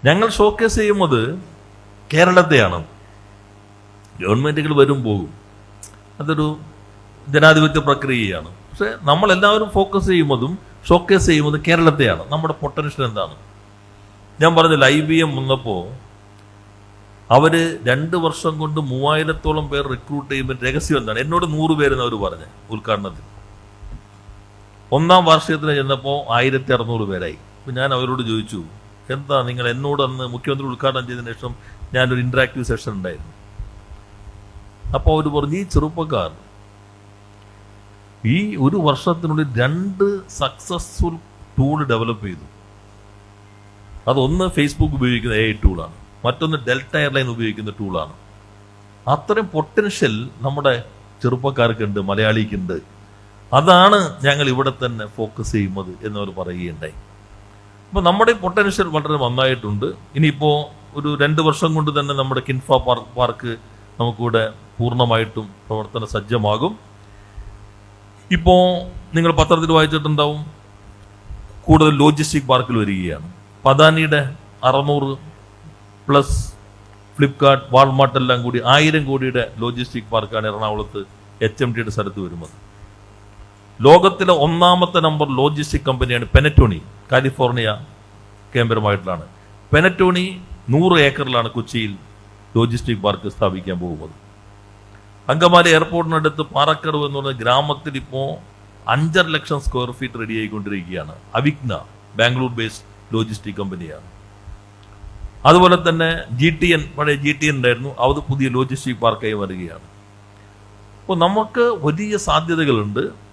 ഞങ്ങൾ ഷോക്കേസ് ചെയ്യുന്നത് കേരളത്തെയാണ്. ഗവൺമെന്റുകൾ വരും പോകും, അതൊരു ജനാധിപത്യ പ്രക്രിയയാണ്. പക്ഷെ നമ്മളെല്ലാവരും ഫോക്കസ് ചെയ്യുന്നതും ഷോക്കേസ് ചെയ്യുന്നതും കേരളത്തെയാണ്. നമ്മുടെ പൊട്ടൻഷ്യൽ എന്താണ്? ഞാൻ പറഞ്ഞില്ല, IBM വന്നപ്പോൾ അവര് 2 വർഷം കൊണ്ട് 3000-ഓളം പേർ റിക്രൂട്ട് ചെയ്യുമ്പോൾ രഹസ്യം എന്താണ്? എന്നോട് 100 പേരെന്ന് അവർ പറഞ്ഞ് ഉദ്ഘാടനത്തിൽ. 1ാം വാർഷികത്തിന് ചെന്നപ്പോൾ 1600 പേരായി. അപ്പൊ ഞാൻ അവരോട് ചോദിച്ചു, എന്താ നിങ്ങൾ എന്നോട് അന്ന് മുഖ്യമന്ത്രി ഉദ്ഘാടനം ചെയ്തതിനു ശേഷം ഞാനൊരു ഇന്ററാക്റ്റീവ് സെഷൻ ഉണ്ടായിരുന്നു. അപ്പോൾ അവർ പറഞ്ഞു, ഈ ചെറുപ്പക്കാർ ഈ 1 വർഷത്തിനുള്ളിൽ 2 സക്സസ്ഫുൾ ടൂൾ ഡെവലപ്പ് ചെയ്തു. അതൊന്ന് ഫേസ്ബുക്ക് ഉപയോഗിക്കുന്ന AI ടൂളാണ്, മറ്റൊന്ന് ഡെൽറ്റ എയർലൈൻ ഉപയോഗിക്കുന്ന ടൂളാണ്. അത്രയും പൊട്ടൻഷ്യൽ നമ്മുടെ ചെറുപ്പക്കാർക്കുണ്ട്, മലയാളിക്കുണ്ട്. അതാണ് ഞങ്ങൾ ഇവിടെ തന്നെ ഫോക്കസ് ചെയ്യുന്നത് എന്നവർ പറയുകയുണ്ടായി. അപ്പോൾ നമ്മുടെ പൊട്ടൻഷ്യൽ വളരെ നന്നായിട്ടുണ്ട്. ഇനിയിപ്പോൾ ഒരു 2 വർഷം കൊണ്ട് തന്നെ നമ്മുടെ കിൻഫ പാർക്ക് നമുക്കിവിടെ പൂർണ്ണമായിട്ടും പ്രവർത്തന സജ്ജമാകും. ഇപ്പോൾ നിങ്ങൾ പത്രത്തിൽ വായിച്ചിട്ടുണ്ടാവും, കൂടുതൽ ലോജിസ്റ്റിക് പാർക്കിൽ വരികയാണ്. പദാനിയുടെ 600+ ഫ്ലിപ്കാർട്ട്, വാൾമാർട്ട് എല്ലാം കൂടി 1000 കോടിയുടെ ലോജിസ്റ്റിക് പാർക്കാണ് എറണാകുളത്ത് HMTയുടെ സ്ഥലത്ത് വരുന്നത്. ലോകത്തിലെ 1ാമത്തെ നമ്പർ ലോജിസ്റ്റിക് കമ്പനിയാണ് പെനറ്റോണി, കാലിഫോർണിയ കേന്ദ്രമായിട്ടുള്ളതാണ്. പെനറ്റോണി 100 ഏക്കറിലാണ് കൊച്ചിയിൽ ലോജിസ്റ്റിക് പാർക്ക് സ്ഥാപിക്കാൻ പോകുന്നത്. അങ്കമാലി എയർപോർട്ടിനടുത്ത് പാറക്കടവ് എന്ന് പറഞ്ഞ ഗ്രാമത്തിൽ ഇപ്പോൾ 5.5 ലക്ഷം സ്ക്വയർ ഫീറ്റ് റെഡി ആയിക്കൊണ്ടിരിക്കുകയാണ്. അവിഗ്ന, ബാംഗ്ലൂർ ബേസ്ഡ് ലോജിസ്റ്റിക് കമ്പനിയാണ്. അതുപോലെ തന്നെ GTN, പഴയ GTN ഉണ്ടായിരുന്നു, അത് പുതിയ ലോജിസ്റ്റിക് പാർക്കായി വരികയാണ്. അപ്പോൾ നമുക്ക് വലിയ സാധ്യതകളുണ്ട്.